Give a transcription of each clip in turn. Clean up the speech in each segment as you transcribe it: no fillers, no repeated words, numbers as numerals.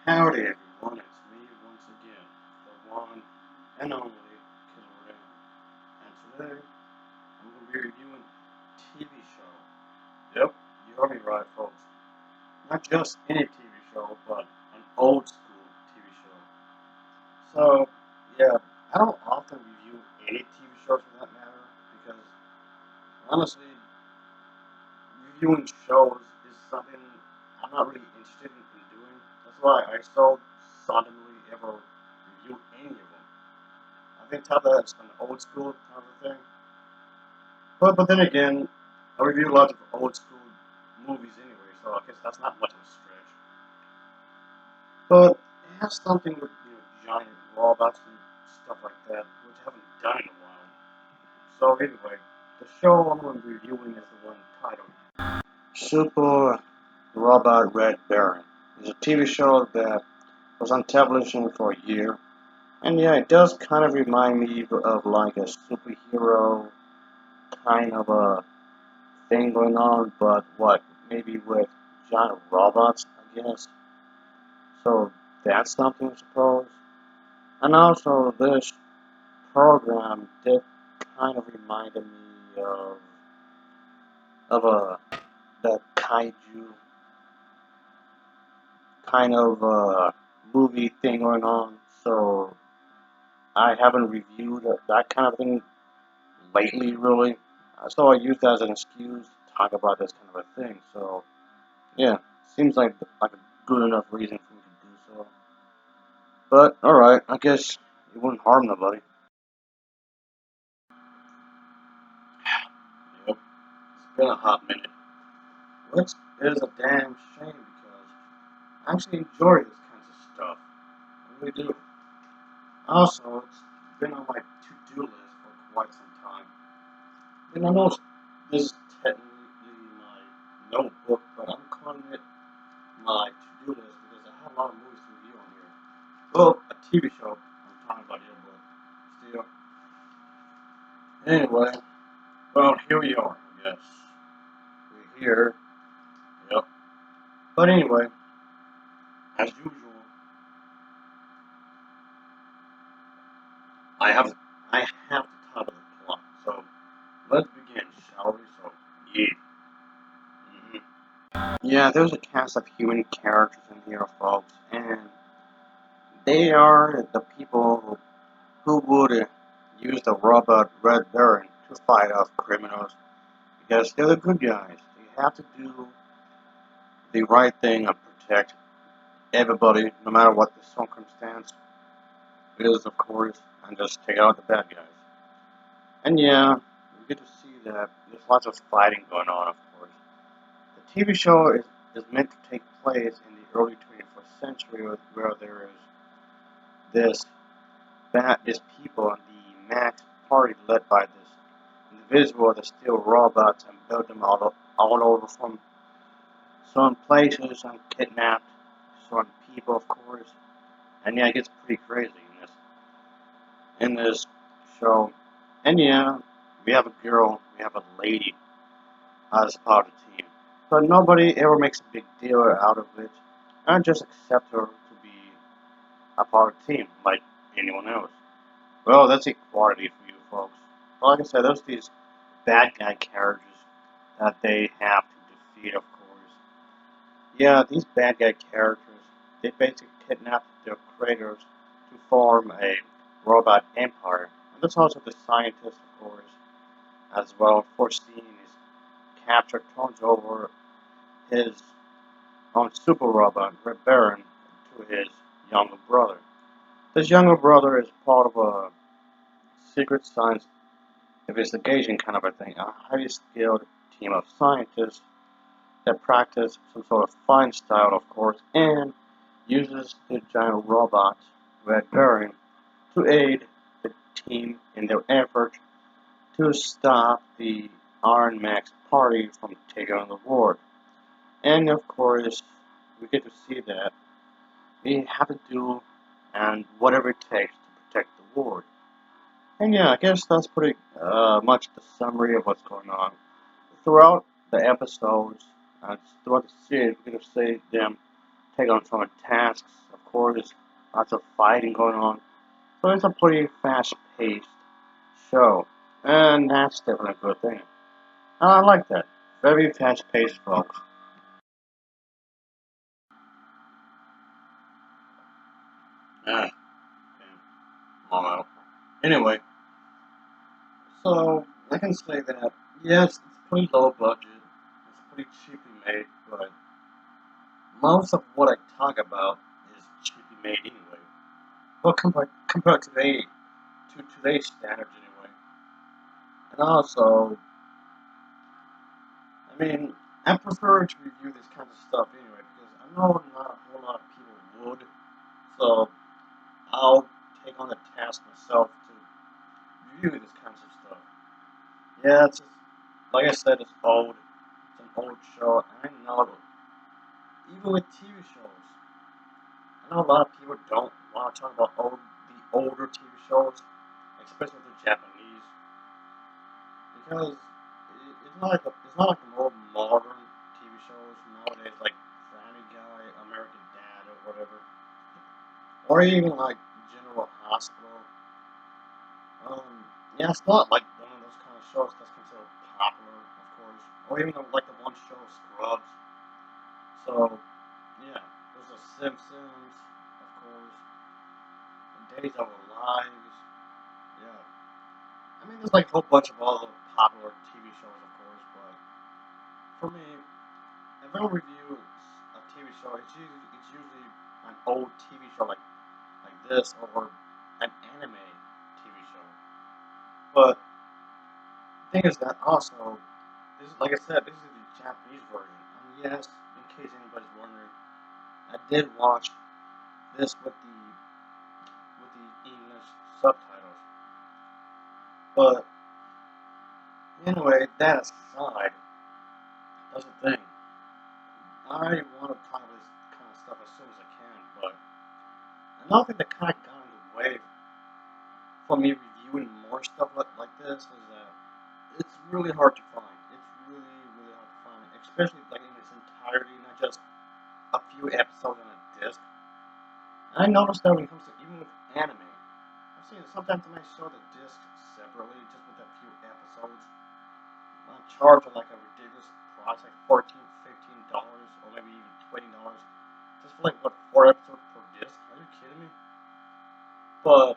Howdy everyone, it's me once again, the one and only Killer M. And today, I'm going to be reviewing a TV show. Yep, you heard me right folks. Not just any TV show, but an old school TV show. So, yeah, I don't often review any TV shows for that matter, because honestly, reviewing shows is something I'm not really interested in doing. That's why I so seldomly ever review any of them. I think tell that's an old school kind of thing. But then again, I review lots of old school movies anyway, so I guess that's not much of a stretch. But it has something with giant robots and stuff like that, which I haven't done in a while. So anyway, the show I'm going to be reviewing is the one titled Super Robot Red Baron. It's a TV show that was on television for a year. And yeah, it does kind of remind me of like a superhero kind of a thing going on, but what, maybe with giant robots, I guess. So that's something, I suppose. And also, this program did kind of reminded me of a that kaiju kind of movie thing going on. So I haven't reviewed that kind of thing lately, really. So I use that as an excuse to talk about this kind of a thing. So yeah, seems like a good enough reason for me to do so. But alright, I guess it wouldn't harm nobody. Yep, it's been a hot minute. Which is a damn shame because I actually enjoy this kind of stuff. I really do. Also, it's been on my to-do list for quite some time. And I know this is technically my notebook, but I'm calling it my to-do list because I have a lot of movies to review on here. Well, a TV show I'm talking about here, but still. Anyway, well, here we are. Yes, we're here. Yep. But anyway, as usual, I have I have to cover the plot. So let's begin, shall we? So yeah. Yeah, there's a cast of human characters in here, folks, and they are the people who would use the robot Red Baron to fight off criminals because they're the good guys. They have to do the right thing and protect everybody, no matter what the circumstance is, of course, and just take out the bad guys. And yeah, we get to see that there's lots of fighting going on, of course. The TV show is meant to take place in the early 21st century where there is this these people and the Max party led by this individual that steal robots and build them all over from certain places and kidnapped certain people, of course. And yeah, it gets pretty crazy in this show. And yeah, we have a girl, we have a lady as part of the team. But nobody ever makes a big deal out of it and just accept her to be a part of the team like anyone else. Well, that's equality for you folks. But like I said, there's these bad guy characters that they have to defeat, of course. Yeah, these bad guy characters, they basically kidnap their creators to form a robot empire. And there's also the scientist, of course, as well, foreseeing his capture turns over his own super robot, Red Baron, to his younger brother. This younger brother is part of a secret science investigation kind of a thing, a highly skilled team of scientists that practice some sort of fine style, of course, and uses the giant robot, Red Baron, to aid the team in their effort to stop the Iron Max party from taking on the world. And of course, we get to see that we have to do and whatever it takes to protect the world. And yeah, I guess that's pretty much the summary of what's going on. Throughout the episodes, throughout the series, we're going to see them take on some tasks, of course, lots of fighting going on. So it's a pretty fast-paced show, and that's definitely a good thing. And I like that. Very fast-paced, folks. Ah, damn. Well, anyway, so I can say that yes, it's pretty low budget. It's pretty cheaply made, but most of what I talk about is cheaply made anyway. Well, compared to today's standards anyway. And also, I mean, I prefer to review this kind of stuff anyway because I know not a whole lot of people would. So I'll take on the task myself to review this kind of stuff. Yeah, it's just like I said, it's old. It's an old show, and I know even with TV shows, I know a lot of people don't want to talk about the older TV shows, especially the Japanese, because it's not like the more modern TV shows nowadays, like Family Guy, American Dad, or whatever, or even like General Hospital. Yeah, it's not like one of those kind of shows that's considered popular, of course, or even like the one show Scrubs. So yeah, there's the Simpsons, of course, the Days of Our Lives. Yeah, I mean there's like a whole bunch of other popular TV shows, of course, but for me, if I review a TV show, it's usually an old TV show like this or an anime TV show. But the thing is that also, this is like I said, this is the Japanese version. And yes, in case anybody's wondering, I did watch this with the English subtitles. But anyway, that aside, that's the thing. I want to talk about this kind of stuff as soon as I can, but another thing that kind of got in the way for me reviewing more stuff like this is that it's really hard to find. It's really hard to find, especially like in its entirety, not just a few episodes on a disc. And I noticed that when it comes to even with anime, I've seen it sometimes they might show the disc separately, just with a few episodes. Not charged like a ridiculous price, like $14, $15, or maybe even $20, just for like what 4 episodes per disc. Are you kidding me? But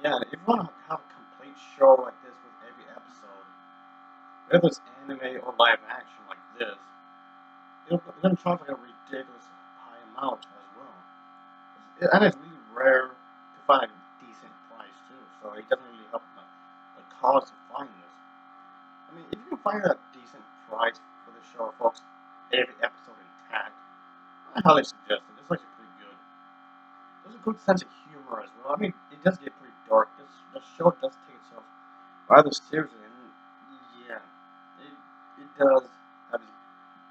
yeah, if you want to have a complete show like this with every episode, whether it's anime or live action like this, they're going to charge like a ridiculous high amount as well. And it's really rare to find a decent price too, so it doesn't really help the cost of finding this. I mean, if you can find a decent price for the show, folks, every episode intact, I highly suggest it. It's actually pretty good. There's a good sense of humor as well. I mean, it does get pretty dark. The show does take itself rather seriously, and yeah, it does have these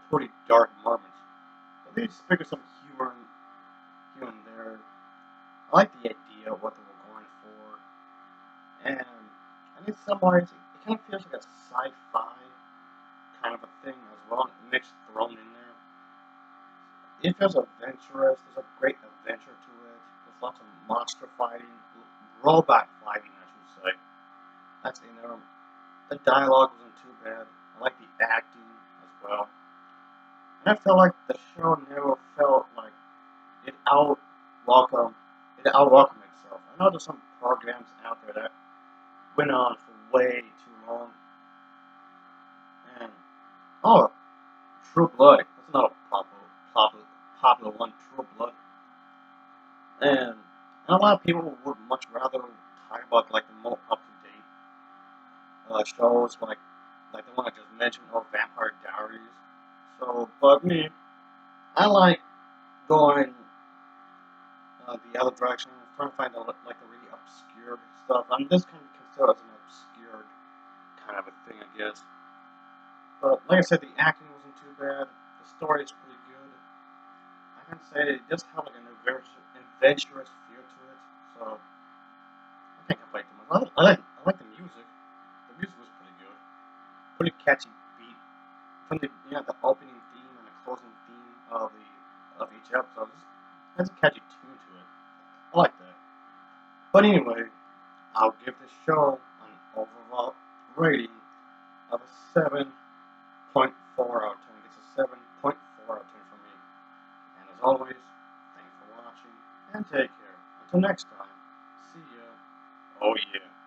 pretty dark moments. But they just figure some humor here and there. I like the idea of what they were going for, and in some ways, it kind of feels like a sci-fi kind of a thing as well, mixed thrown in there. It feels adventurous. There's a great adventure to it. There's lots of monster fighting, robot fighting, I should say. That's in there. The dialogue wasn't too bad. I like the acting as well. And I felt like the show never felt like it out welcome it out welcome itself. I know there's some programs out there that went on for way too long. And oh, True Blood. That's not a popular, popular one. True Blood. And a lot of people would much rather talk about like the more up to date shows like the one I just mentioned, or Vampire Diaries. So, but me, I like going the other direction, trying to find out like the really obscure stuff. I mean, this can be considered as an obscure kind of a thing, I guess. But like I said, the acting wasn't too bad. The story is pretty good. I can say it just had like an adventurous feel to it. So I can't complain too much. I like the music. The music was pretty good. Pretty catchy beat from the opening theme and the closing theme of each episode. It's a catchy tune But anyway, I'll give this show an overall rating of a 7.4 out of 10. It's a 7.4 out of 10 for me. And as always, thanks for watching and take care. Until next time, see ya. Oh yeah.